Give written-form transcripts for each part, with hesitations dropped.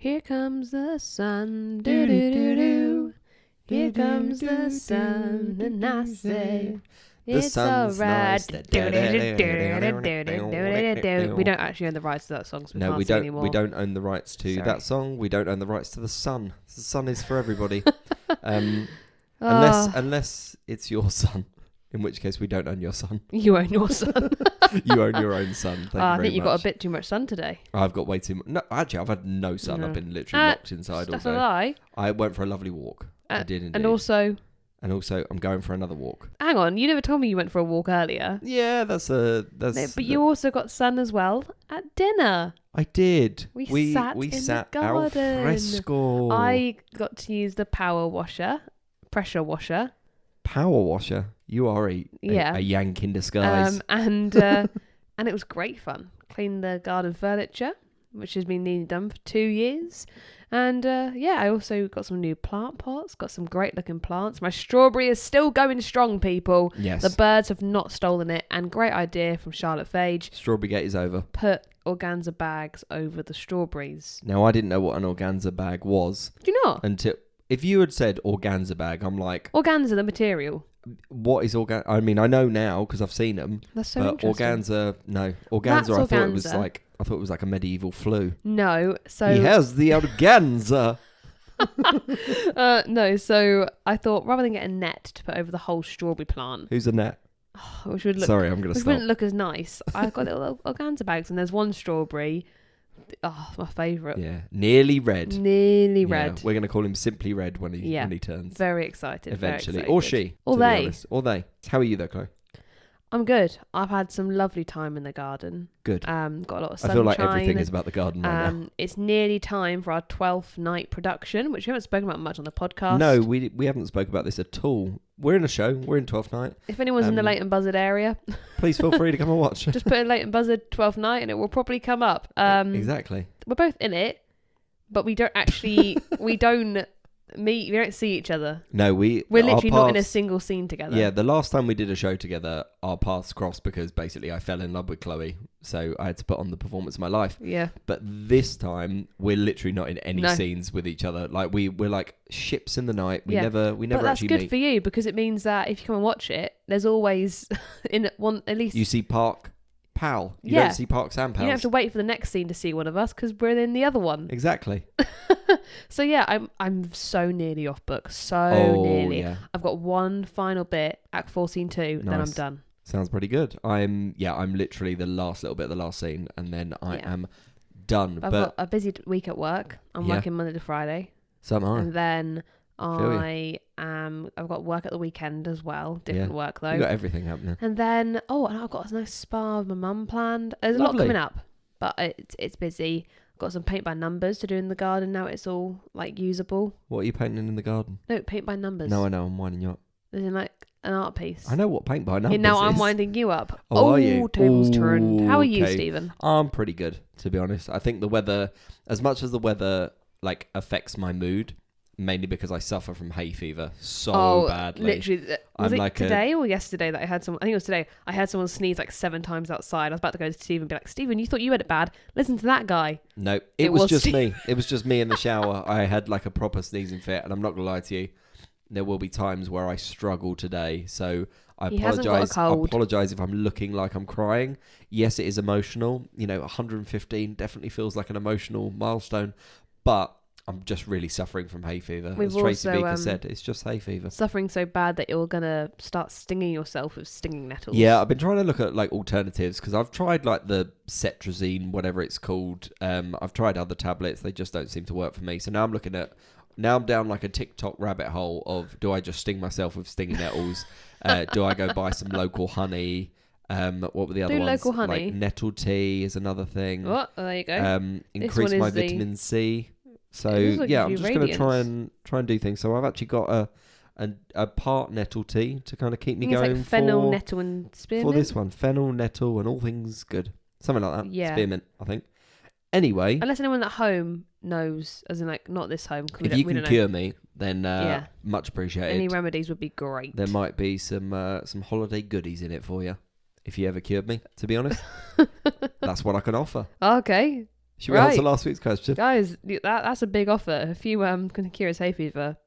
Here comes the sun, do do do do. Here comes the sun, and I say, it's alright. We don't actually own the rights to that song, so we can't sing anymore. We don't own the rights to that song. We don't own the rights to the sun. The sun is for everybody, unless it's your son. In which case, we don't own your son. You own your son. You own your own son. Thank you very I think you've much. got a bit too much sun today. I've got way too much. No, actually, I've had no sun. I've been literally locked inside all day. That's a lie. I went for a lovely walk. I did indeed. And also, I'm going for another walk. Hang on, you never told me you went for a walk earlier. Yeah, But you also got sun as well at dinner. I did. We sat in the garden. Al fresco. I got to use the pressure washer. Power washer. You are a yank in disguise. And it was great fun. Cleaned the garden furniture, which has been needing done for 2 years. And I also got some new plant pots, got some great looking plants. My strawberry is still going strong, people. Yes. The birds have not stolen it. And great idea from Charlotte Phage. Strawberry Gate is over. Put organza bags over the strawberries. Now, I didn't know what an organza bag was. Do you not? Until if you had said organza bag, I'm like... Organza, the material. What is organza? I mean, I know now because I've seen them. That's so but interesting. Organza, no. Organza, That's I thought it was organza. I thought it was like a medieval flu. No, so... He has the organza. No, so I thought rather than get a net to put over the whole strawberry plant... Who's a net? Which would look, Sorry, I'm going to stop. Which wouldn't look as nice. I got little organza bags, and there's one strawberry. Oh, my favourite. Yeah, nearly red. Nearly red. We're going to call him Simply Red when he turns. Very excited. Eventually. Very excited. Or she. Or they. Or they. How are you though, Chloe? I'm good. I've had some lovely time in the garden. Good. Got a lot of sunshine. I feel like everything is about the garden right now. It's nearly time for our 12th night production, which we haven't spoken about much on the podcast. No, we haven't spoken about this at all. We're in a show. We're in 12th night. If anyone's in the Leighton Buzzard area, please feel free to come and watch. Just put in Leighton Buzzard 12th night and it will probably come up. Exactly. We're both in it, but we don't actually, we don't see each other. No, we're literally not in a single scene together. Yeah, the last time we did a show together, our paths crossed because basically I fell in love with Chloe, so I had to put on the performance of my life. Yeah. But this time we're literally not in any scenes with each other. Like we're like ships in the night. We never but that's actually good meet. For you because it means that if you come and watch it, there's always at least you see Park Pal. You don't see Park Sam Pals. You don't have to wait for the next scene to see one of us because we're in the other one. Exactly. So yeah, I'm so nearly off book. Nearly. Yeah. I've got one final bit, Act 4, Scene 2, then I'm done. Sounds pretty good. I'm literally the last little bit of the last scene, and then I am done. I've got a busy week at work. I'm working Monday to Friday. So am I. And then I've got work at the weekend as well. Different work though. You've got everything happening. And then and I've got a nice spa with my mum planned. There's a lot coming up, but it's busy. Got some paint by numbers to do in the garden now. It's all like usable. What are you painting in the garden? No, paint by numbers. No, I know. I'm winding you up. As in like an art piece. I know what paint by numbers is. Now I'm winding you up. Are you? Tables turned. How are you, Stephen? I'm pretty good, to be honest. I think the weather, as much as the weather like affects my mood, mainly because I suffer from hay fever so badly. Literally. Was it today or yesterday that I had someone... I think it was today. I had someone sneeze like 7 times outside. I was about to go to Stephen and be like, Stephen, you thought you had it bad. Listen to that guy. No, it was just me. It was just me in the shower. I had like a proper sneezing fit, and I'm not going to lie to you. There will be times where I struggle today. So I apologise. I apologise if I'm looking like I'm crying. Yes, it is emotional. 115 definitely feels like an emotional milestone. But I'm just really suffering from hay fever. As Tracy Beaker said, it's just hay fever. Suffering so bad that you're going to start stinging yourself with stinging nettles. Yeah, I've been trying to look at like alternatives because I've tried like the cetrazine, whatever it's called. I've tried other tablets. They just don't seem to work for me. So now I'm down like a TikTok rabbit hole of, do I just sting myself with stinging nettles? Do I go buy some local honey? What were the other ones? Local honey. Like nettle tea is another thing. What? Oh, there you go. Increase my vitamin C. So yeah, I'm just going to try and do things. So I've actually got a part nettle tea to kind of keep me going. Like fennel, nettle, and spearmint for this one. Fennel, nettle, and all things good. Something like that. Yeah. Spearmint, I think. Anyway, unless anyone at home knows, as in like not this home. If you can cure me, then much appreciated. Any remedies would be great. There might be some holiday goodies in it for you if you ever cured me. To be honest, that's what I can offer. Okay. Should we answer last week's question? Guys, that's a big offer. If you can secure us hay fever,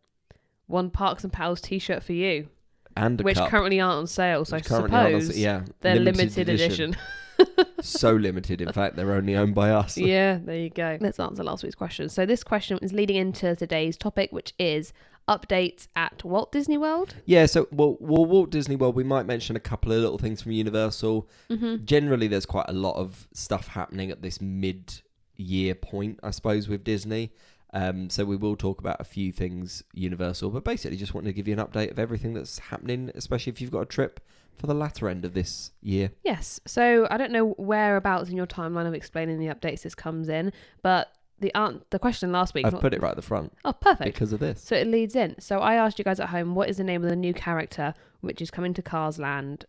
one Parks and Pals t-shirt for you. And a which cup. currently aren't on sale, so I suppose they're limited edition. So limited, in fact, they're only owned by us. Yeah, there you go. Let's answer last week's question. So this question is leading into today's topic, which is updates at Walt Disney World. Yeah, so Walt Disney World, we might mention a couple of little things from Universal. Mm-hmm. Generally, there's quite a lot of stuff happening at this mid-year point, I suppose, with Disney. So we will talk about a few things Universal, but basically just wanted to give you an update of everything that's happening, especially if you've got a trip for the latter end of this year. Yes. So I don't know whereabouts in your timeline of explaining the updates this comes in, but the question last week... I've put it right at the front. Oh, perfect. Because of this. So it leads in. So I asked you guys at home, what is the name of the new character which is coming to Cars Land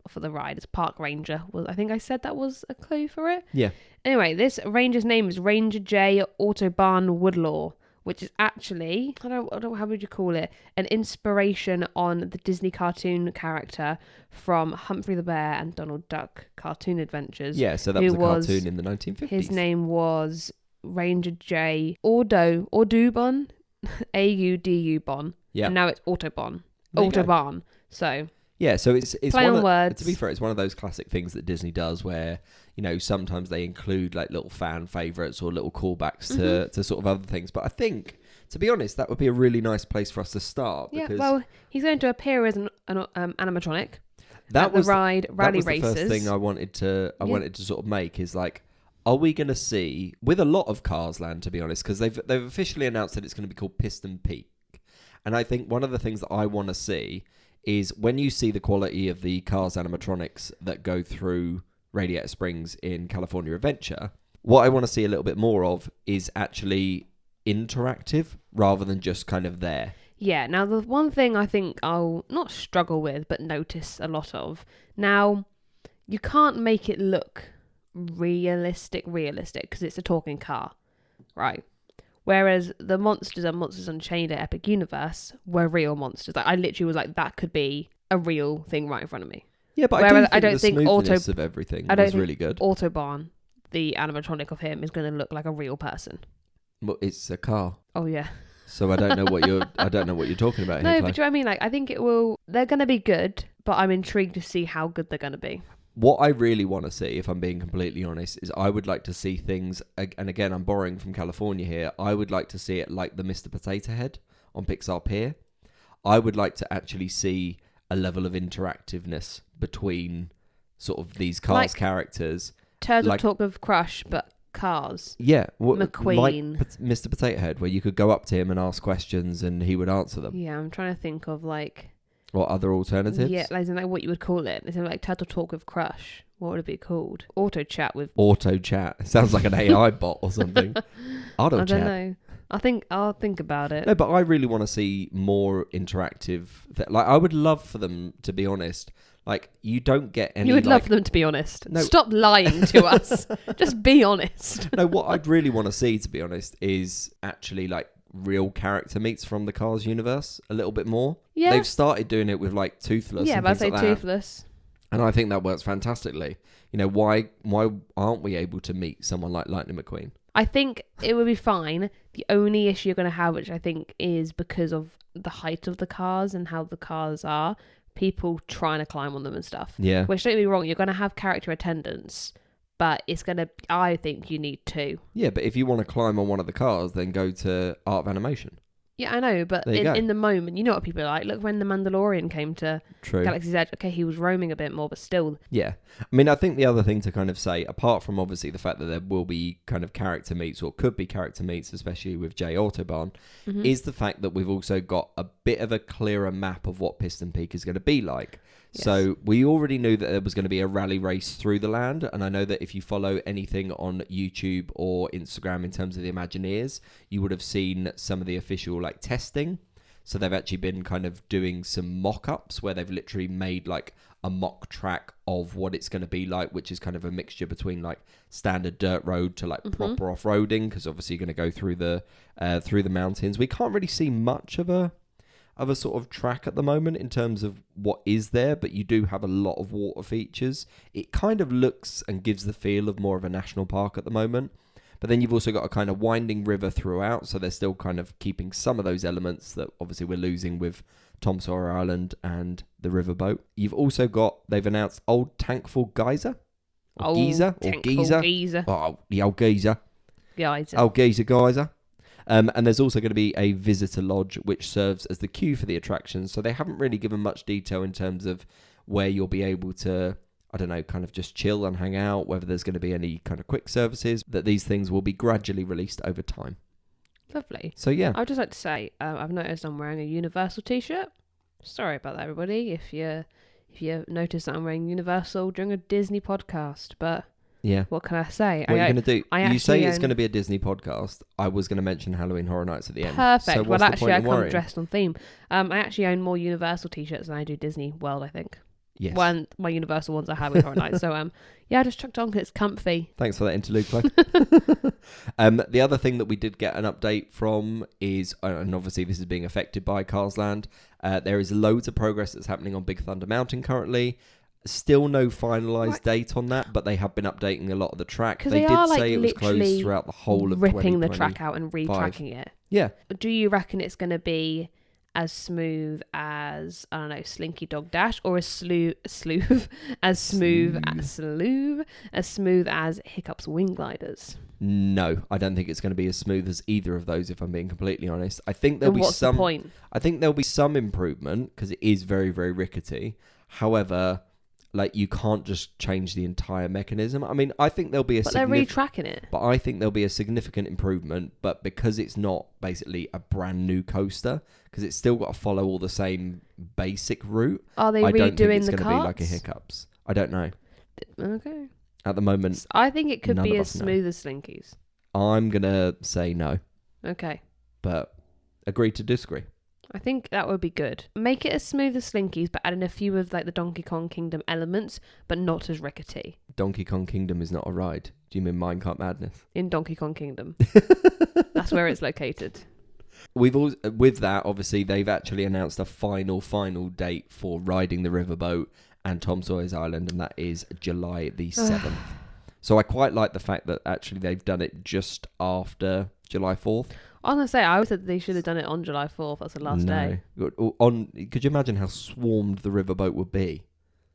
for the ride? It's Park Ranger. I think I said that was a clue for it. Yeah. Anyway, this ranger's name is Ranger J. Autobahn Woodlaw, which is actually, I don't how would you call it, an inspiration on the Disney cartoon character from Humphrey the Bear and Donald Duck cartoon adventures. Yeah, so that was a cartoon in the 1950s. His name was Ranger J. Audubon, Audubon. Yeah. And now it's Autobahn. So... Yeah, so it's play on words. To be fair, it's one of those classic things that Disney does where, you know, sometimes they include like little fan favourites or little callbacks to sort of other things. But I think, to be honest, that would be a really nice place for us to start. Yeah, well, he's going to appear as an animatronic at the ride Rally Races. The first thing I wanted to sort of make is like, are we going to see, with a lot of Cars Land, to be honest, because they've officially announced that it's going to be called Piston Peak. And I think one of the things that I want to see is when you see the quality of the Cars animatronics that go through Radiator Springs in California Adventure, what I want to see a little bit more of is actually interactive rather than just kind of there. Yeah, now the one thing I think I'll not struggle with, but notice a lot of, now you can't make it look realistic because it's a talking car, right? Whereas the monsters and Monsters Unchained at Epic Universe were real monsters. Like I literally was like, that could be a real thing right in front of me. Yeah, but I don't think the smoothness of everything was really good. Autobahn, the animatronic of him, is going to look like a real person. Well, it's a car. Oh yeah. So I don't know what you're talking about here. No, but do you know what I mean? Like I think they're going to be good, but I'm intrigued to see how good they're going to be. What I really want to see, if I'm being completely honest, is I would like to see things, and again, I'm borrowing from California here, I would like to see it like the Mr. Potato Head on Pixar Pier. I would like to actually see a level of interactiveness between sort of these Cars characters. Turtle Talk of Crush, but Cars. Yeah. McQueen. Like Mr. Potato Head, where you could go up to him and ask questions and he would answer them. Yeah, I'm trying to think of like... What other alternatives? Yeah, like what you would call it. It's like Turtle Talk with Crush. What would it be called? Auto Chat. It sounds like an AI bot or something. I don't know. I'll think about it. No, but I really want to see more interactive. Like I would love for them, to be honest. Like you don't get any. You would love for them to be honest. No. Stop lying to us. Just be honest. No, what I'd really want to see, to be honest, is actually like real character meets from the Cars universe a little bit more. Yeah. They've started doing it with like Toothless. Yeah, but I'd say like Toothless. And I think that works fantastically. You know, why aren't we able to meet someone like Lightning McQueen? I think it would be fine. The only issue you're going to have, which I think is because of the height of the cars and how the cars are, people trying to climb on them and stuff. Yeah. Which, don't get me wrong, you're going to have character attendance, but it's going to, I think you need two. Yeah, but if you want to climb on one of the cars, then go to Art of Animation. Yeah, I know, but in the moment, you know what people are like. Look, when The Mandalorian came to Galaxy's Edge, okay, he was roaming a bit more, but still. Yeah. I mean, I think the other thing to kind of say, apart from obviously the fact that there will be kind of character meets or could be character meets, especially with J Autobahn, is the fact that we've also got a bit of a clearer map of what Piston Peak is going to be like. Yes. So we already knew that there was going to be a rally race through the land. And I know that if you follow anything on YouTube or Instagram in terms of the Imagineers, you would have seen some of the official like testing. So they've actually been kind of doing some mock-ups where they've literally made like a mock track of what it's going to be like, which is kind of a mixture between like standard dirt road to like proper off-roading, because obviously you're going to go through the mountains. We can't really see much of a of a sort of track at the moment in terms of what is there, but you do have a lot of water features. It kind of looks and gives the feel of more of a national park at the moment. But then you've also got a kind of winding river throughout, so they're still kind of keeping some of those elements that obviously we're losing with Tom Sawyer Island and the riverboat. You've also got, they've announced Old Tankful Geyser. Or Geyser. Oh, the old Geyser. Old Geyser. And there's also going to be a visitor lodge which serves as the queue for the attractions. So they haven't really given much detail in terms of where you'll be able to, I don't know, kind of just chill and hang out, whether there's going to be any kind of quick services, that these things will be gradually released over time. Lovely. So yeah. I would just like to say, I've noticed I'm wearing a Universal t-shirt. Sorry about that, everybody, if you notice that I'm wearing Universal during a Disney podcast, but yeah, what can I say? What are you going to do? You say it's going to be a Disney podcast. I was going to mention Halloween Horror Nights at the end. Perfect. So well, actually, I come dressed on theme. I actually own more Universal t-shirts than I do Disney World, I think. Yes. When my Universal ones are Halloween Horror Nights. So, yeah, I just chucked on because it's comfy. Thanks for that interlude, Chloe. The other thing that we did get an update from is, and obviously this is being affected by Cars Land, there is loads of progress that's happening on Big Thunder Mountain currently. Still no finalised date on that, but they have been updating a lot of the track. They did say it was closed throughout the whole of 2025. Ripping the track out and retracking it. Yeah. Do you reckon it's going to be as smooth as, I don't know, Slinky Dog Dash, or as smooth as Hiccup's Wing Gliders? No, I don't think it's going to be as smooth as either of those, if I'm being completely honest. I think there'll be what's the point? I think there'll be some improvement because it is very, very rickety. However, like, you can't just change the entire mechanism. I mean, I think there'll be they're retracking it. But I think there'll be a significant improvement. But because it's not basically a brand new coaster, because it's still got to follow all the same basic route. Are they redoing the carts? I don't think it's going to be like a Hiccups. I don't know. Okay. At the moment, I think it could be as smooth as Slinkies. I'm gonna say no. Okay. But agree to disagree. I think that would be good. Make it as smooth as Slinkies, but add in a few of like the Donkey Kong Kingdom elements, but not as rickety. Donkey Kong Kingdom is not a ride. Do you mean Minecart Madness? In Donkey Kong Kingdom. That's where it's located. With that, obviously, they've actually announced a final date for riding the riverboat and Tom Sawyer's Island, and that is July the 7th. So I quite like the fact that actually they've done it just after July 4th. I was going to say, I always said they should have done it on July 4th. That's the last day. Could you imagine how swarmed the riverboat would be?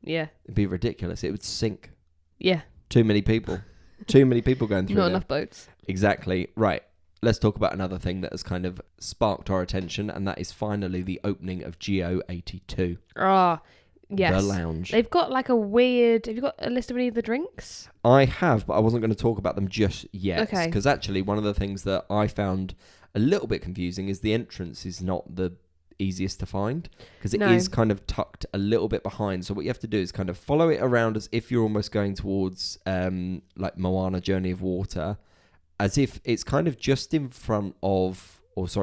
Yeah. It'd be ridiculous. It would sink. Yeah. Too many people. Too many people going through Not enough boats. Exactly. Right. Let's talk about another thing that has kind of sparked our attention, and that is finally the opening of Geo 82. Yes. The lounge. They've got like a weird... Have you got a list of any of the drinks? I have, but I wasn't going to talk about them just yet. Okay. Because actually, one of the things that I found a little bit confusing is the entrance is not the easiest to find. Because it is kind of tucked a little bit behind. So what you have to do is kind of follow it around as if you're almost going towards like Moana Journey of Water. As if it's kind of just in front of...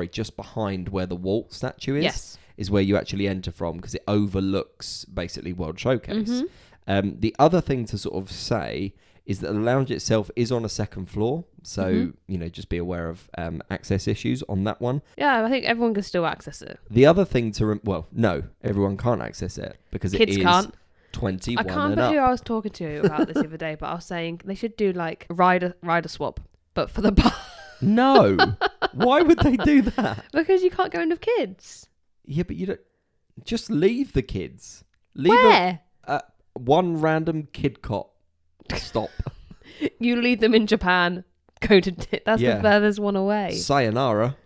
just behind where the Walt statue is. Yes. Is where you actually enter from, because it overlooks basically World Showcase. Mm-hmm. The other thing to sort of say is that the lounge itself is on a second floor, so just be aware of access issues on that one. Yeah, I think everyone can still access it. The other thing to no, everyone can't access it because kids it is can't. 21 I can't remember who I was talking to about this the other day, but I was saying they should do like rider swap, but for the bar. No, why would they do that? Because you can't go in with kids. Yeah, but you don't... Just leave the kids. Where? One random kid cot. Stop. You leave them in Japan. Go to... That's the furthest one away. Sayonara.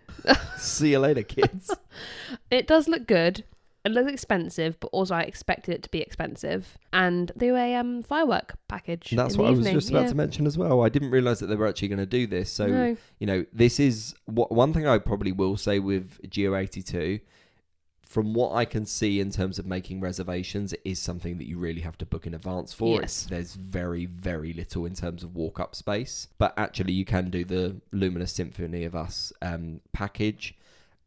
See you later, kids. It does look good. It looks expensive, but also I expected it to be expensive. And they do a firework package. That's what I was just about to mention as well. I didn't realise that they were actually going to do this. So, this is... one thing I probably will say with Geo 82... From what I can see in terms of making reservations, it is something that you really have to book in advance for. Yes. There's very, very little in terms of walk-up space. But actually, you can do the Luminous Symphony of Us package.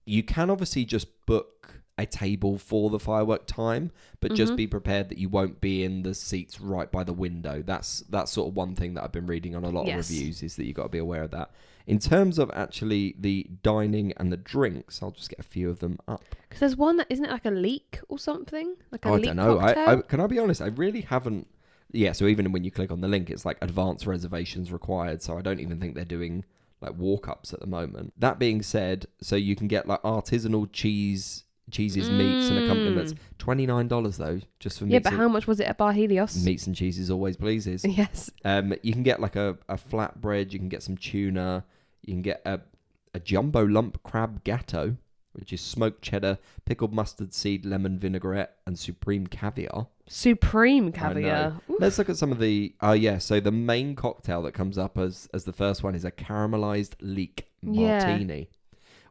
You can obviously just book a table for the firework time, but just be prepared that you won't be in the seats right by the window. That's sort of one thing that I've been reading on a lot of reviews, is that you've got to be aware of that. In terms of actually the dining and the drinks, I'll just get a few of them up. Because there's one that, isn't it like a leek or something? Like a I leek don't know. cocktail? Can I be honest? I really haven't. Yeah, so even when you click on the link, it's like advanced reservations required. So I don't even think they're doing like walk-ups at the moment. That being said, so you can get like artisanal cheeses, meats and accompaniments. $29 though, just for meats. Yeah, but how much was it at Bar Helios? Meats and cheeses always pleases. Yes. You can get like a flatbread. You can get some tuna. You can get a jumbo lump crab gatto, which is smoked cheddar, pickled mustard seed, lemon vinaigrette, and supreme caviar. Supreme caviar. Let's look at some of the... so the main cocktail that comes up as the first one is a caramelized leek martini,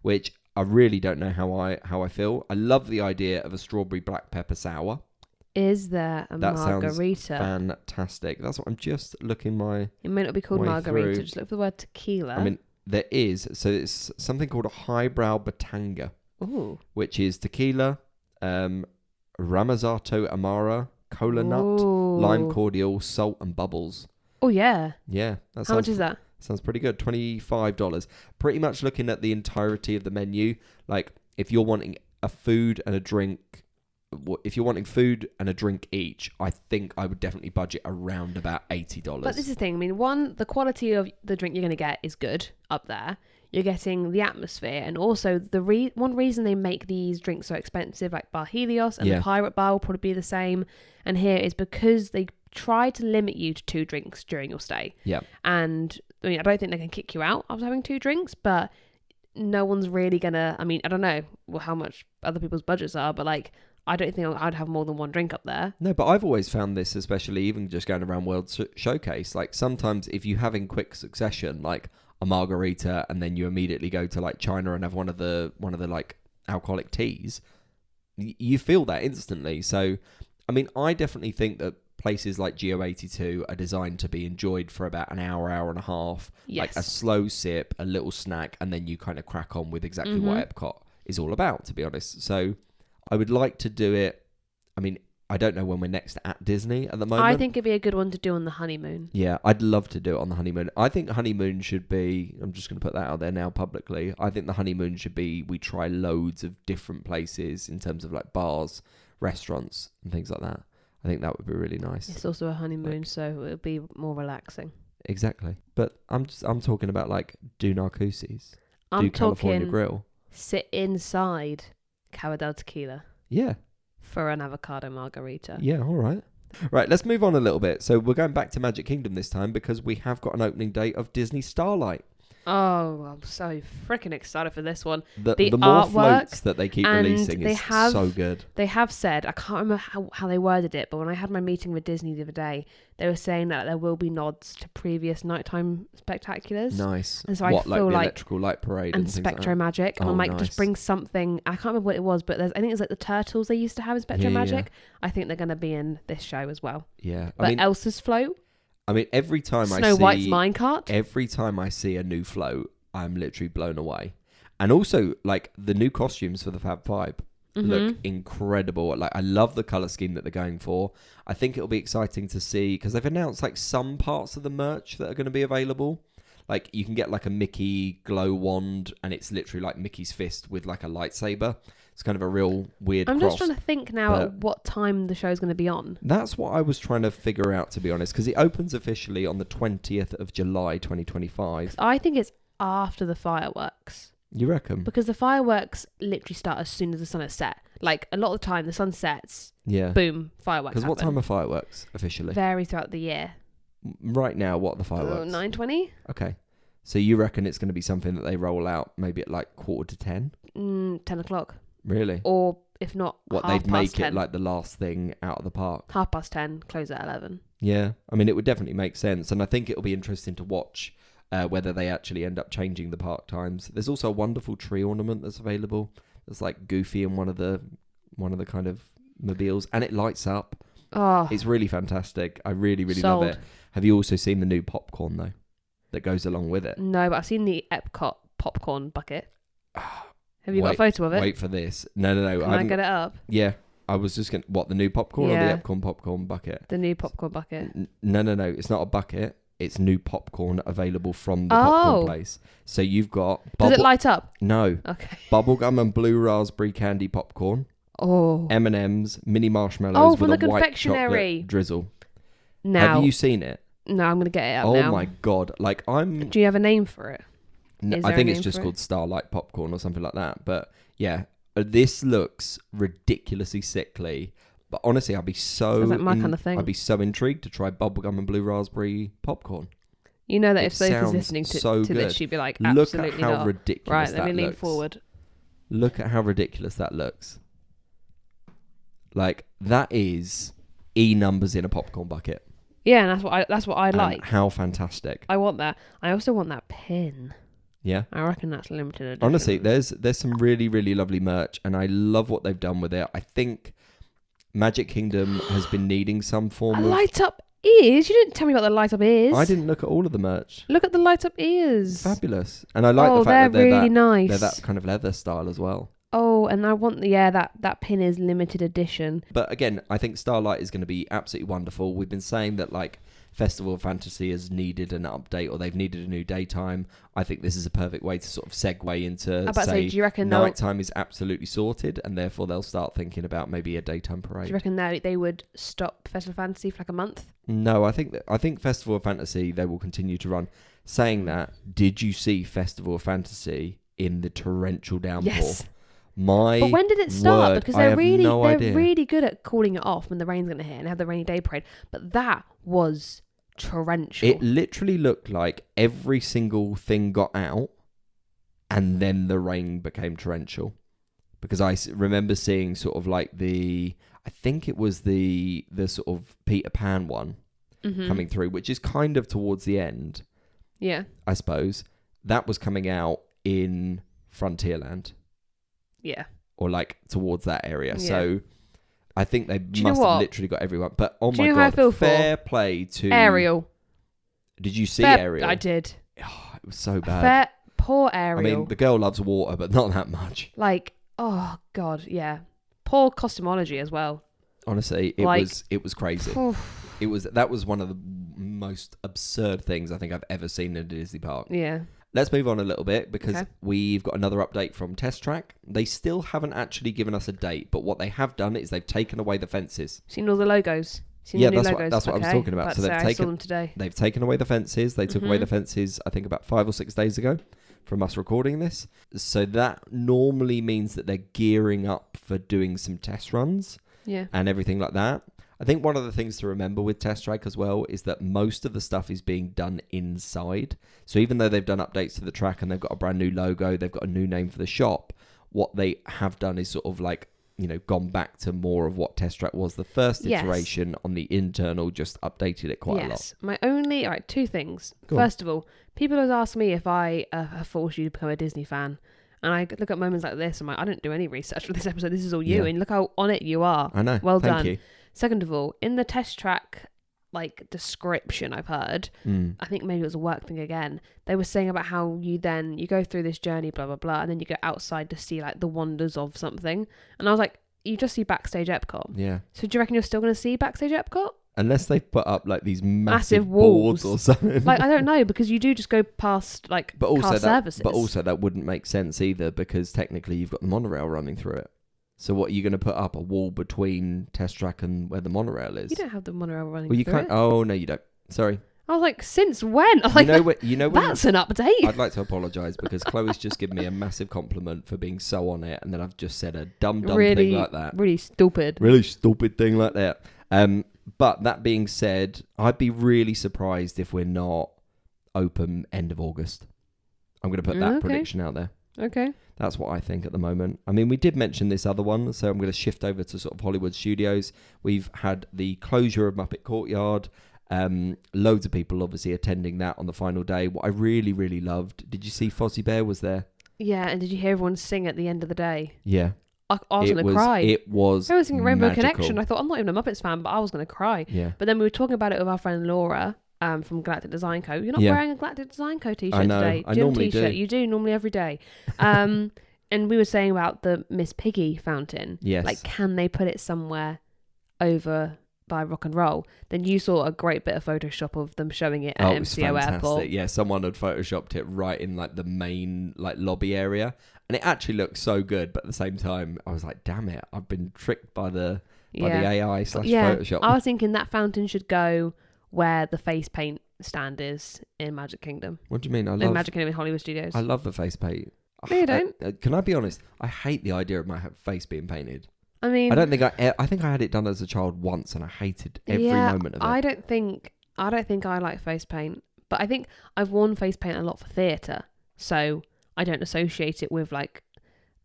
which I really don't know how I feel. I love the idea of a strawberry black pepper sour. Is there a margarita? Sounds fantastic. That's what I'm just looking my... It may not be called margarita. Just look for the word tequila. I mean, there is. So it's something called a highbrow batanga, which is tequila, Ramazato Amara, cola nut, lime cordial, salt and bubbles. Oh, yeah. Yeah. How much is that? Sounds pretty good. $25. Pretty much looking at the entirety of the menu. Like, if you're wanting a food and a drink, if you're wanting food and a drink each, I think I would definitely budget around about $80. But this is the thing. I mean, one, the quality of the drink you're going to get is good up there. You're getting the atmosphere, and also the one reason they make these drinks so expensive, like Bar Helios and the Pirate Bar will probably be the same, and here is because they try to limit you to 2 drinks during your stay. Yeah. And I mean, I don't think they can kick you out after having 2 drinks, but no one's really gonna. I mean, I don't know how much other people's budgets are, but like, I don't think I'd have more than 1 drink up there. No, but I've always found this, especially even just going around World Showcase, like sometimes if you have in quick succession, like a margarita, and then you immediately go to like China and have one of the like alcoholic teas, you feel that instantly. So, I mean, I definitely think that places like Geo 82 are designed to be enjoyed for about an hour and a half, like a slow sip, a little snack, and then you kind of crack on with exactly what Epcot is all about, to be honest. So I would like to do it. I mean, I don't know when we're next at Disney at the moment. I think it'd be a good one to do on the honeymoon. Yeah, I'd love to do it on the honeymoon. I think honeymoon should be, I'm just going to put that out there now publicly, I think the honeymoon should be we try loads of different places in terms of like bars, restaurants and things like that. I think that would be really nice. It's also a honeymoon, so it'll be more relaxing. Exactly. But I'm talking about like do Narcoossee's, do California Grill. Sit inside Cava del Tequila. Yeah. For an avocado margarita. Yeah, all right. Right, let's move on a little bit. So we're going back to Magic Kingdom this time because we have got an opening date of Disney Starlight. Oh, I'm so freaking excited for this one. The more floats that they keep releasing is so good. They have said, I can't remember how they worded it, but when I had my meeting with Disney the other day, they were saying that there will be nods to previous nighttime spectaculars. Nice. And so I feel the electrical light parade and Spectro Magic. And I'm like, just bring something. I can't remember what it was, but I think it's like the turtles they used to have in Spectro Magic. Yeah. I think they're going to be in this show as well. Yeah. But Elsa's float. I mean, every time Snow White's minecart. Every time I see a new float, I'm literally blown away. And also, like, the new costumes for the Fab Five look incredible. Like, I love the colour scheme that they're going for. I think it'll be exciting to see, because they've announced, like, some parts of the merch that are going to be available. Like, you can get, like, a Mickey glow wand, and it's literally, like, Mickey's fist with, like, a lightsaber. It's kind of a real weird cross. I'm just trying to think now at what time the show's going to be on. That's what I was trying to figure out, to be honest, because it opens officially on the 20th of July, 2025. I think it's after the fireworks. You reckon? Because the fireworks literally start as soon as the sun is set. Like, a lot of the time, the sun sets. Yeah. Boom, fireworks Because what time are fireworks officially? Vary throughout the year. Right now, what are the fireworks? 9:20. Okay. So you reckon it's going to be something that they roll out maybe at like 10:45? 10 o'clock. Really? Or if not, what, they'd make 10. It like the last thing out of the park? 10:30, close at 11. Yeah. I mean, it would definitely make sense. And I think it'll be interesting to watch whether they actually end up changing the park times. There's also a wonderful tree ornament that's available. That's like Goofy in one of the kind of mobiles. And it lights up. Oh, it's really fantastic. I really, really sold. love it. Have you also seen the new popcorn, though, that goes along with it? No, but I've seen the Epcot popcorn bucket. Have you got a photo of it? Wait for this. No. Can I get it up? Yeah. I was just going to... What, the new popcorn or the Epcon popcorn bucket? The new popcorn bucket. No. It's not a bucket. It's new popcorn available from the popcorn place. So you've got... Does it light up? No. Okay. Bubblegum and blue raspberry candy popcorn. Oh. M&M's, mini marshmallows with a white chocolate drizzle. Now. Have you seen it? No, I'm going to get it up Oh now. my God. Like, Do you have a name for it? No, I think it's just called Starlight Popcorn or something like that. But yeah, this looks ridiculously sickly. But honestly, I'd be so... like my kind of thing. I'd be so intrigued to try bubblegum and blue raspberry popcorn. You know that if Sophie's listening to this, she'd be like, absolutely Look at how not. ridiculous right, that let me lean looks. forward. Look at how ridiculous that looks. Like, that is E numbers in a popcorn bucket. Yeah, and that's what I like. How fantastic. I want that. I also want that pin. Yeah. I reckon that's limited edition. Honestly, there's some really, really lovely merch, and I love what they've done with it. I think Magic Kingdom has been needing some form of... light up ears? You didn't tell me about the light up ears. I didn't look at all of the merch. Look at the light up ears. Fabulous. And I like the fact that they're really nice. They're that kind of leather style as well. Oh, and I want that pin is limited edition. But again, I think Starlight is going to be absolutely wonderful. We've been saying that like Festival of Fantasy has needed an update or they've needed a new daytime. I think this is a perfect way to sort of segue into say do you reckon nighttime is absolutely sorted and therefore they'll start thinking about maybe a daytime parade. Do you reckon they would stop Festival of Fantasy for like a month? No, I think Festival of Fantasy they will continue to run. Saying that, did you see Festival of Fantasy in the torrential downpour? Yes. But when did it start? Word, because they're idea. really good at calling it off when the rain's going to hit and have the rainy day parade. But that was torrential. It literally looked like every single thing got out and then the rain became torrential. Because I remember seeing sort of like I think it was the sort of Peter Pan one coming through, which is kind of towards the end. Yeah. I suppose. That was coming out in Frontierland. Yeah. Or like towards that area. Yeah. So I think they must have literally got everyone. But oh my God, fair play to Ariel. Did you see Ariel? I did. Oh, it was so bad. Poor Ariel. I mean, the girl loves water, but not that much. Like, oh God, yeah. Poor costumology as well. Honestly, it was crazy. That was one of the most absurd things I think I've ever seen in a Disney park. Yeah. Let's move on a little bit because we've got another update from Test Track. They still haven't actually given us a date, but what they have done is they've taken away the fences. Seen all the logos? That's what I was talking about. So I saw them today. They've taken away the fences. They took away the fences, I think, about 5 or 6 days ago from us recording this. So that normally means that they're gearing up for doing some test runs and everything like that. I think one of the things to remember with Test Track as well is that most of the stuff is being done inside. So even though they've done updates to the track and they've got a brand new logo, they've got a new name for the shop, what they have done is sort of like, gone back to more of what Test Track was the first iteration on the internal, just updated it quite a lot. My only... All right, 2 things. Go First of all, people have asked me if I have forced you to become a Disney fan. And I look at moments like this, I'm like, I didn't do any research for this episode. This is all you. And look how on it you are. I know. Well Thank done. you. Second of all, in the Test Track description I've heard, I think maybe it was a work thing again, they were saying about how you go through this journey, blah blah blah, and then you go outside to see like the wonders of something. And I was like, you just see backstage Epcot. Yeah. So do you reckon you're still going to see backstage Epcot? Unless they put up like these massive walls or something. Like, I don't know, because you do just go past like car services. But also that wouldn't make sense either, because technically you've got the monorail running through it. So what, are you going to put up a wall between Test Track and where the monorail is? You don't have the monorail running through you can't. It. Oh, no, you don't. Sorry. I was like, since when? Like, you know when that's an update. I'd like to apologise because Chloe's just given me a massive compliment for being so on it, and then I've just said a dumb thing like that. Really stupid. Really stupid thing like that. But that being said, I'd be really surprised if we're not open end of August. I'm going to put that prediction out there. Okay. That's what I think at the moment. I mean, we did mention this other one, so I'm going to shift over to sort of Hollywood Studios. We've had the closure of Muppet Courtyard. Loads of people obviously attending that on the final day. What I really, really loved, did you see Fozzie Bear was there? Yeah, and did you hear everyone sing at the end of the day? Yeah. I was going to cry. It was I was singing Rainbow magical. Connection. I thought, I'm not even a Muppets fan, but I was going to cry. Yeah. But then we were talking about it with our friend Laura from Galactic Design Co. You're not wearing a Galactic Design Co. t-shirt I know. today. I normally t-shirt. do. You do normally every day. And we were saying about the Miss Piggy fountain. Yes. Like, can they put it somewhere over by Rock and Roll? Then you saw a great bit of Photoshop of them showing it at it was MCO fantastic. Airport. Yeah, someone had photoshopped it right in like the main like lobby area, and it actually looked so good. But at the same time, I was like, damn it, I've been tricked by the AI / Photoshop. I was thinking that fountain should go where the face paint stand is in Magic Kingdom. What do you mean? In Magic Kingdom in Hollywood Studios. I love the face paint. No, you don't. Can I be honest? I hate the idea of my face being painted. I mean, I don't think I think I had it done as a child once, and I hated every moment of it. I don't think I like face paint, but I think I've worn face paint a lot for theatre, so I don't associate it with like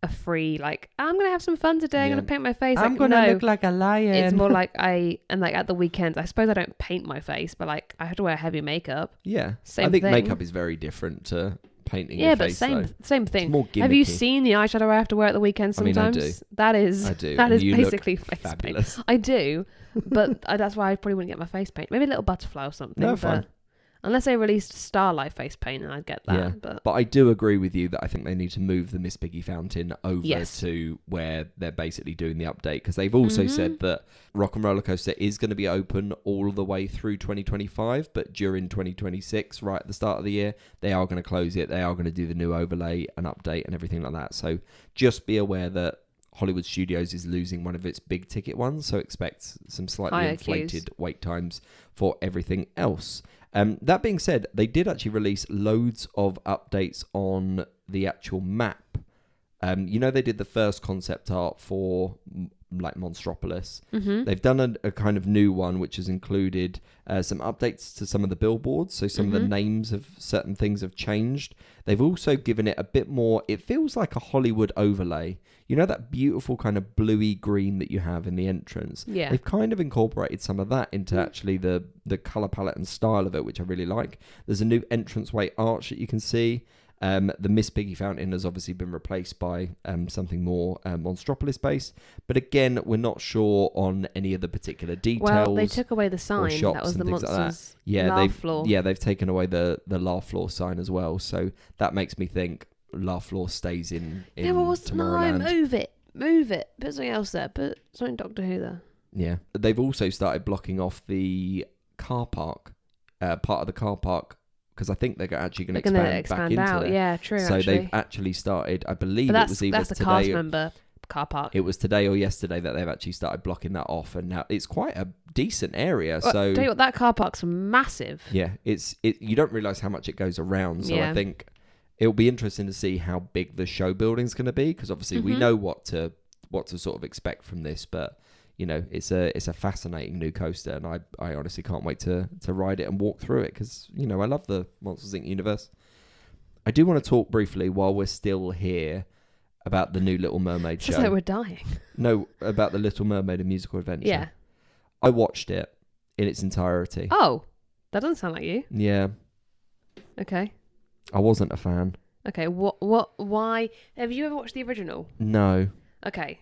a free like I'm gonna have some fun today. I'm gonna paint my face. I'm gonna look like a lion. It's more like like at the weekends. I suppose I don't paint my face, but like I have to wear heavy makeup. Yeah, same I think thing. makeup is very different to painting your face. Yeah, but same thing. It's more gimmicky. Have you seen the eyeshadow I have to wear at the weekend sometimes? I mean, I do. I do. That is basically face fabulous. paint. I do, but that's why I probably wouldn't get my face paint. Maybe a little butterfly or something. No, fine. Unless they released Starlight face paint, and I'd get that. Yeah, but I do agree with you that I think they need to move the Miss Piggy fountain over to where they're basically doing the update, because they've also said that Rock and Roller Coaster is going to be open all the way through 2025, but during 2026, right at the start of the year, they are going to close it. They are going to do the new overlay and update and everything like that. So just be aware that Hollywood Studios is losing one of its big ticket ones, so expect some slightly inflated wait times for everything else. That being said, they did actually release loads of updates on the actual map. They did the first concept art for like Monstropolis. They've done a kind of new one, which has included some updates to some of the billboards. So some of the names of certain things have changed. They've also given it a bit more, it feels like a Hollywood overlay. You know that beautiful kind of bluey green that you have in the entrance? Yeah. They've kind of incorporated some of that into actually the colour palette and style of it, which I really like. There's a new entranceway arch that you can see. The Miss Piggy fountain has obviously been replaced by something more Monstropolis based, but again, we're not sure on any of the particular details. Well, they took away the sign that was the monsters' laugh floor. Yeah, they've taken away the laugh floor sign as well, so that makes me think laugh floor stays in Tomorrowland. Move it. Put something else there. Put something Doctor Who there. Yeah, they've also started blocking off the car park, part of the car park. Because I think they're actually going to expand back out. Into Yeah, true. So they've actually started. I believe it was either that's the today. cast member car park. It was today or yesterday that they've actually started blocking that off, and now it's quite a decent area. Well, so tell you what, that car park's massive. Yeah, you don't realise how much it goes around. So I think it'll be interesting to see how big the show building's going to be, because obviously we know what to sort of expect from this, but. It's a fascinating new coaster, and I honestly can't wait to ride it and walk through it, because, I love the Monsters, Inc. universe. I do want to talk briefly, while we're still here, about the new Little Mermaid show. It's like we're dying. No, about the Little Mermaid, A Musical Adventure. Yeah. I watched it in its entirety. Oh, that doesn't sound like you. Yeah. Okay. I wasn't a fan. Okay, why? Have you ever watched the original? No. Okay.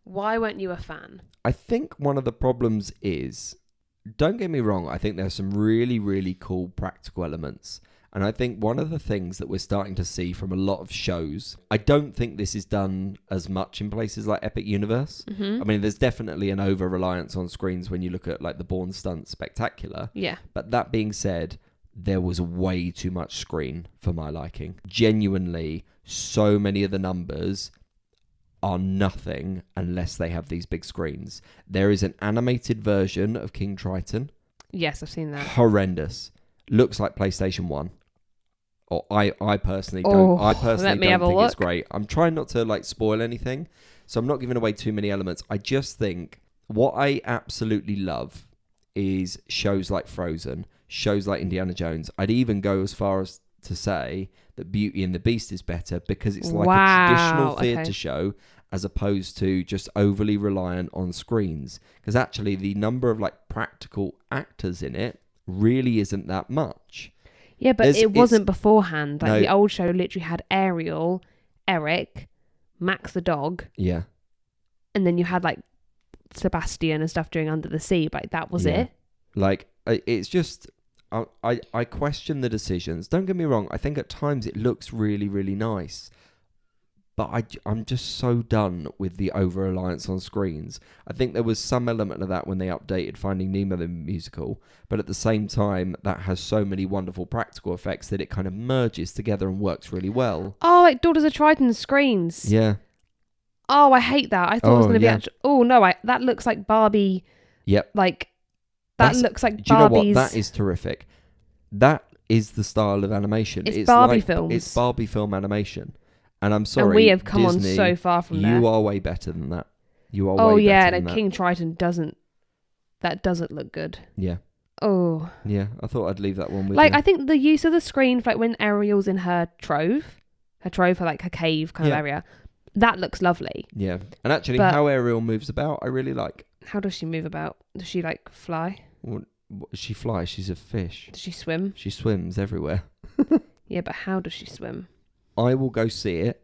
Why weren't you a fan? I think one of the problems is, don't get me wrong, I think there's some really, really cool practical elements. And I think one of the things that we're starting to see from a lot of shows, I don't think this is done as much in places like Epic Universe. I mean, there's definitely an over-reliance on screens when you look at like the Bourne Stunt Spectacular. Yeah. But that being said, there was way too much screen for my liking. Genuinely, so many of the numbers are nothing unless they have these big screens. There is an animated version of King Triton. Yes, I've seen that. Horrendous. Looks like PlayStation 1. Or I personally don't. I personally don't think it's great. I'm trying not to like spoil anything, so I'm not giving away too many elements. I just think what I absolutely love is shows like Frozen, shows like Indiana Jones. I'd even go as far as to say that Beauty and the Beast is better, because it's like a traditional theatre show, as opposed to just overly reliant on screens. Because actually the number of like practical actors in it really isn't that much. Yeah, but it wasn't beforehand. Like, the old show literally had Ariel, Eric, Max the dog. Yeah. And then you had like Sebastian and stuff doing Under the Sea. Like, that was it. Like, it's just... I question the decisions. Don't get me wrong. I think at times it looks really, really nice. But I'm just so done with the over-reliance on screens. I think there was some element of that when they updated Finding Nemo the musical, but at the same time, that has so many wonderful practical effects that it kind of merges together and works really well. Oh, like Daughters of Triton screens. Yeah. Oh, I hate that. I thought it was going to be actual. Oh no, that looks like Barbie. Yep. Like that looks like Barbie's. Do you know what? That is terrific. That is the style of animation. It's Barbie films. It's Barbie film animation. And I'm sorry, and we have come Disney, on so far from there. You are way better than that. You are way better yeah, than and that. King Triton doesn't look good. Yeah. Oh. Yeah, I thought I'd leave that one with like you. I think the use of the screen for like when Ariel's in her trove for like her cave kind of area, that looks lovely. Yeah. And actually how Ariel moves about, I really like. How does she move about? Does she like fly? Well, she flies, she's a fish. Does she swim? She swims everywhere. Yeah, but how does she swim? I will go see it.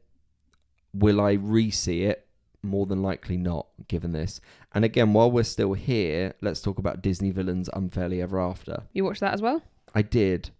Will I re-see it? More than likely not, given this. And again, while we're still here, let's talk about Disney Villains Unfairly Ever After. You watched that as well? I did.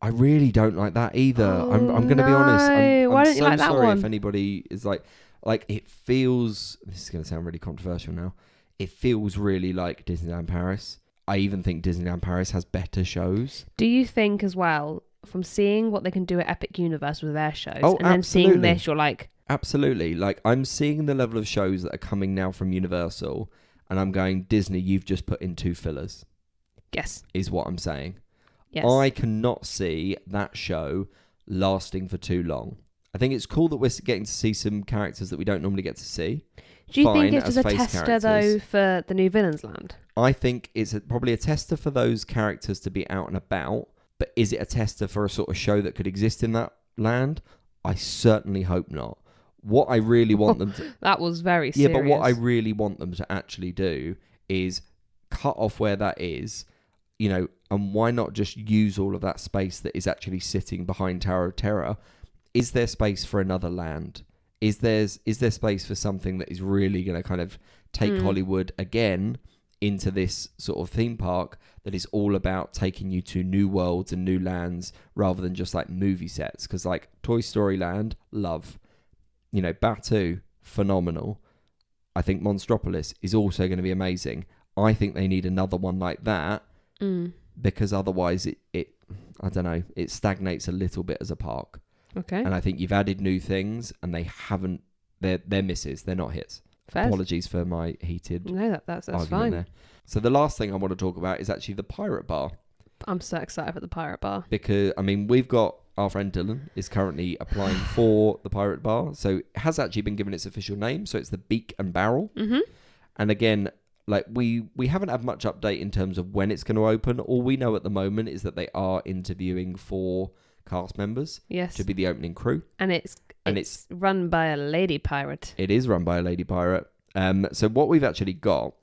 I really don't like that either. Oh, I'm going to be honest. Why don't so you like that sorry one? if anybody is like it feels, this is going to sound really controversial now. It feels really like Disneyland Paris. I even think Disneyland Paris has better shows. Do you think as well, from seeing what they can do at Epic Universe with their shows, and then seeing this, you're like... Absolutely. Like, I'm seeing the level of shows that are coming now from Universal, and I'm going, Disney, you've just put in 2 fillers. Yes. Is what I'm saying. Yes. I cannot see that show lasting for too long. I think it's cool that we're getting to see some characters that we don't normally get to see. Do you think it's just a tester, though, for the new Villains Land? I think it's probably a tester for those characters to be out and about, but is it a tester for a sort of show that could exist in that land? I certainly hope not. What I really want them to... That was very serious. Yeah, but what I really want them to actually do is cut off where that is, and why not just use all of that space that is actually sitting behind Tower of Terror? Is there space for another land? Is there space for something that is really going to kind of take Hollywood again into this sort of theme park that is all about taking you to new worlds and new lands rather than just like movie sets? Because like Toy Story Land, love. Batuu, phenomenal. I think Monstropolis is also going to be amazing. I think they need another one like that because otherwise it I don't know, it stagnates a little bit as a park. Okay. And I think you've added new things and they're misses. They're not hits. Fair. Apologies for my heated that's argument fine. there. So the last thing I want to talk about is actually the Pirate Bar. I'm so excited for the Pirate Bar. Because, we've got our friend Dylan is currently applying for the Pirate Bar. So it has actually been given its official name. So it's the Beak and Barrel. Mm-hmm. And again, like we haven't had much update in terms of when it's going to open. All we know at the moment is that they are interviewing for cast members to be the opening crew. And it's run by a lady pirate. It is run by a lady pirate. So what we've actually got,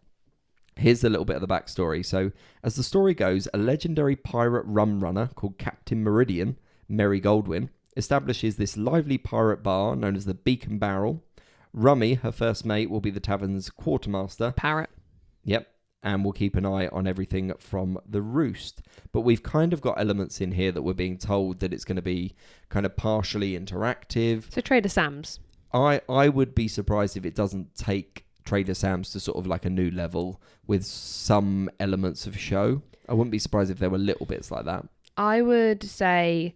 here's a little bit of the backstory. So as the story goes, a legendary pirate rum runner called Captain Meridian, Mary Goldwyn, establishes this lively pirate bar known as the Beak and Barrel. Rummy, her first mate, will be the tavern's quartermaster. Parrot. Yep. And we'll keep an eye on everything from the roost. But we've kind of got elements in here that we're being told that it's going to be kind of partially interactive. So Trader Sam's. I would be surprised if it doesn't take Trader Sam's to sort of like a new level with some elements of show. I wouldn't be surprised if there were little bits like that. I would say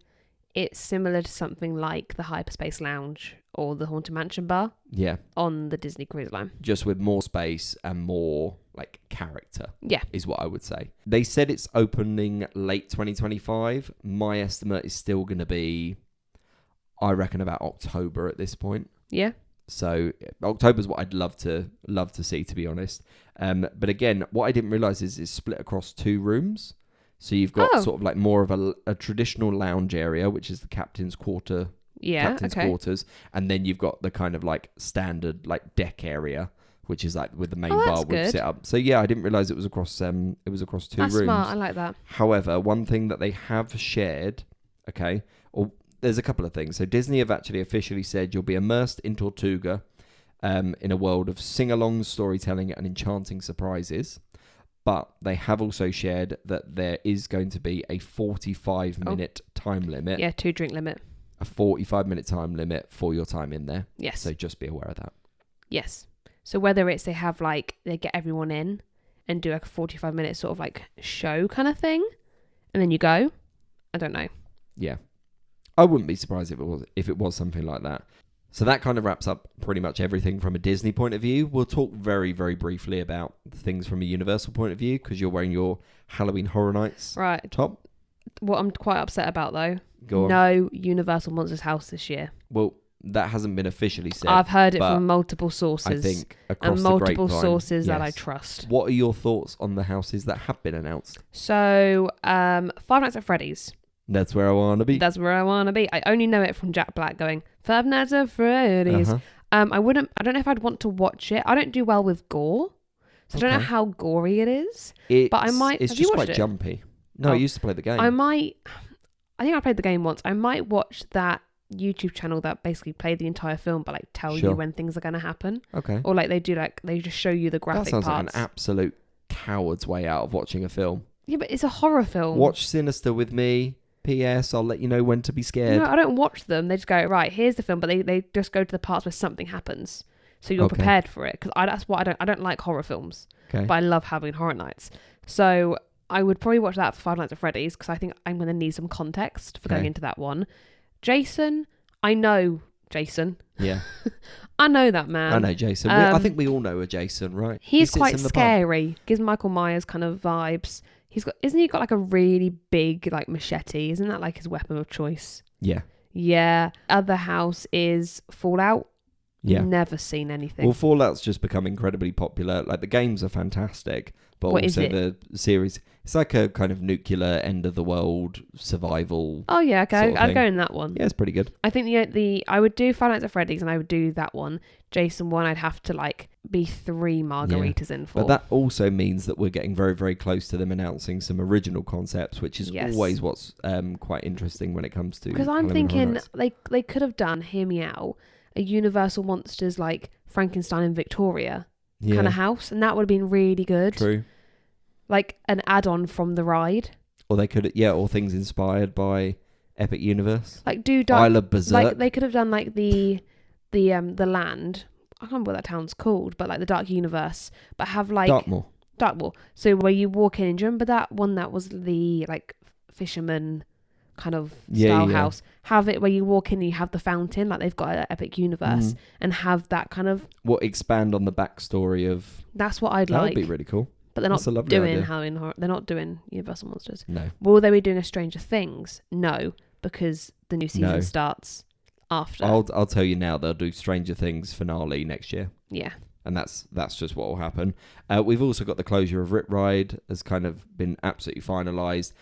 it's similar to something like the Hyperspace Lounge or the Haunted Mansion Bar. Yeah. On the Disney Cruise Line. Just with more space and more like character. Yeah. Is what I would say. They said it's opening late 2025. My estimate is still going to be, I reckon, about October at this point. Yeah. So October's what I'd love to see, to be honest. But again, what I didn't realise is it's split across 2 rooms. So you've got sort of like more of a traditional lounge area, which is the captain's quarter. Yeah, captain's quarters. And then you've got the kind of like standard like deck area, which is like with the main bar we've set up. So yeah, I didn't realise it was across 2 rooms. That's smart, I like that. However, one thing that they have shared, there's a couple of things. So Disney have actually officially said you'll be immersed in Tortuga in a world of sing-along storytelling and enchanting surprises. But they have also shared that there is going to be a 45-minute time limit. Yeah, 2 drink limit. a 45-minute time limit for your time in there. Yes. So just be aware of that. Yes. So whether it's they have like, they get everyone in and do like a 45-minute sort of like show kind of thing, and then you go, I don't know. Yeah. I wouldn't be surprised if it was something like that. So that kind of wraps up pretty much everything from a Disney point of view. We'll talk very, very briefly about things from a Universal point of view, because you're wearing your Halloween Horror Nights top. What I'm quite upset about though, Go on. No Universal Monsters House this year. Well, that hasn't been officially said. I've heard it from multiple sources. I think across and the multiple grapevine, sources that I yes. trust. What are your thoughts on the houses that have been announced? So, Five Nights at Freddy's. That's where I want to be. That's where I want to be. I only know it from Jack Black going, Five Nights at Freddy's. Uh-huh. I don't know if I'd want to watch it. I don't do well with gore. So I don't know how gory it is. But I might. It's just quite jumpy. No, I used to play the game. I think I played the game once. I might watch that YouTube channel that basically played the entire film but like tell you when things are going to happen. Okay. Or like they just show you the graphic parts. That sounds like an absolute coward's way out of watching a film. Yeah, but it's a horror film. Watch Sinister with me. P.S. I'll let you know when to be scared. No, I don't watch them. They just go, right, here's the film, but they just go to the parts where something happens. So you're prepared for it. Because that's what I don't like horror films. Okay. But I love having horror nights. So I would probably watch that for Five Nights at Freddy's, because I think I'm going to need some context for going into that one. Jason, I know Jason. Yeah. I know that man. I know Jason. I think we all know a Jason, right? He's quite scary. Gives Michael Myers kind of vibes. Isn't he got like a really big like machete? Isn't that like his weapon of choice? Yeah. Yeah. Other house is Fallout. Yeah. Never seen anything. Well, Fallout's just become incredibly popular. Like the games are fantastic, but what also is it? The series. It's like a kind of nuclear end of the world survival. Oh yeah, okay. Sort of I'd go in that one. Yeah, it's pretty good. I think the I would do Five Nights at Freddy's and I would do that one. Jason one, I'd have to like be 3 margaritas in for. But that also means that we're getting very, very close to them announcing some original concepts, which is always what's quite interesting when it comes to. Because I'm thinking they could have done, hear me out, a Universal Monsters like Frankenstein and Victoria kind of house, and that would have been really good. True. Like an add-on from the ride. Or they could, or things inspired by Epic Universe. Like do Isle of Berserk. Like they could have done like the land. I can't remember what that town's called, but like the Dark Universe. But have like Darkmoor. So where you walk in, do you remember that one that was the like fisherman kind of style house? Have it where you walk in and you have the fountain, like they've got an Epic Universe, and have that kind of expand on the backstory of. That's what I'd like. That would be really cool. But they're not doing Halloween Horror. They're not doing Universal Monsters. No. Will they be doing a Stranger Things? No, because the new season starts after. I'll tell you now, they'll do Stranger Things finale next year. Yeah. And that's just what will happen. We've also got the closure of Rip Ride has kind of been absolutely finalised.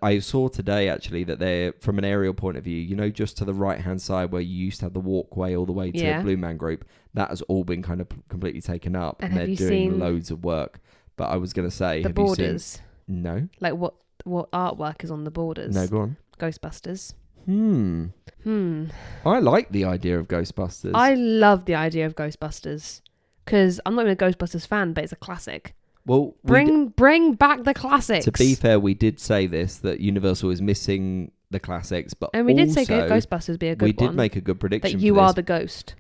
I saw today actually that they're, from an aerial point of view, just to the right hand side where you used to have the walkway all the way to Blue Man Group, that has all been kind of completely taken up, and they're doing loads of work. But I was going to say, the borders. No. Like what artwork is on the borders? No, go on. Ghostbusters. I like the idea of Ghostbusters. I love the idea of Ghostbusters because I'm not even a Ghostbusters fan, but it's a classic. Well, bring back the classics. To be fair, we did say this, that Universal is missing the classics, but and we did say Ghostbusters be a good one. We did make a good prediction. That you are the ghost.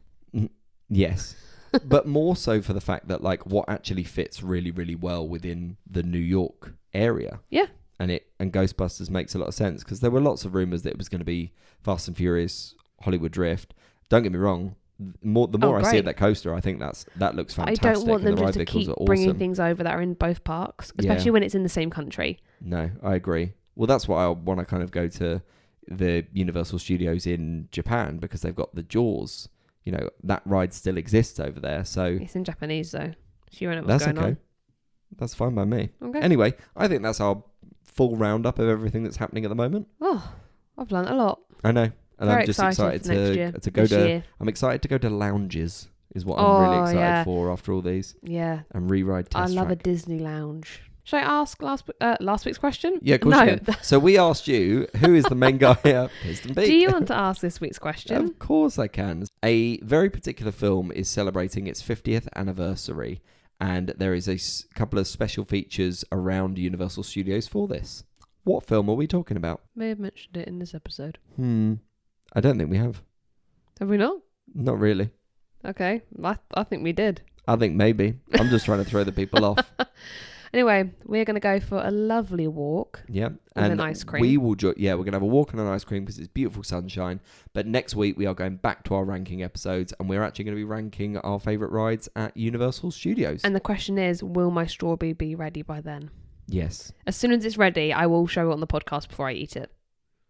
Yes. But more so for the fact that like what actually fits really, really well within the New York area. Yeah. And Ghostbusters makes a lot of sense because there were lots of rumours that it was going to be Fast and Furious Hollywood Drift. Don't get me wrong. The more I see that coaster, I think that looks fantastic. I don't want them the to keep bringing things over that are in both parks, especially when it's in the same country. No, I agree. Well, that's why I want to kind of go to the Universal Studios in Japan because they've got the Jaws. That ride still exists over there. So it's in Japanese though. So you don't know what's going on. That's fine by me. Okay. Anyway, I think that's our full roundup of everything that's happening at the moment. Oh, I've learned a lot. I know. And Very I'm just excited to go to. I'm excited to go to lounges. Is what I'm really excited for after all these. Yeah. And re-ride test I love track. a Disney lounge. Should I ask last week's question? Yeah, of course you can. So we asked you, who is the main guy at Piston Beak? Do you want to ask this week's question? Of course I can. A very particular film is celebrating its 50th anniversary, and there is a couple of special features around Universal Studios for this. What film are we talking about? May have mentioned it in this episode. I don't think we have. Have we not? Not really. Okay. I think we did. I think maybe. I'm just trying to throw the people off. Anyway, we're going to go for a lovely walk. Yeah. And an ice cream. We will, we're going to have a walk and an ice cream because it's beautiful sunshine. But next week we are going back to our ranking episodes and we're actually going to be ranking our favourite rides at Universal Studios. And the question is, will my strawberry be ready by then? Yes. As soon as it's ready, I will show it on the podcast before I eat it.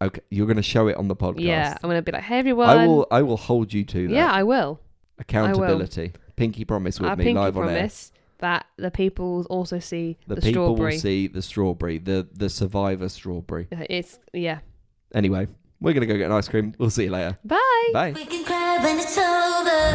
Okay. You're going to show it on the podcast? Yeah. I'm going to be like, hey, everyone. I will hold you to that. Yeah, I will. Accountability. Pinky promise with me live on air. Promise that the people will also see the people strawberry. Will see the strawberry, the survivor strawberry. Yeah. Anyway, we're going to go get an ice cream. We'll see you later. Bye. Bye. We can cry when it's over.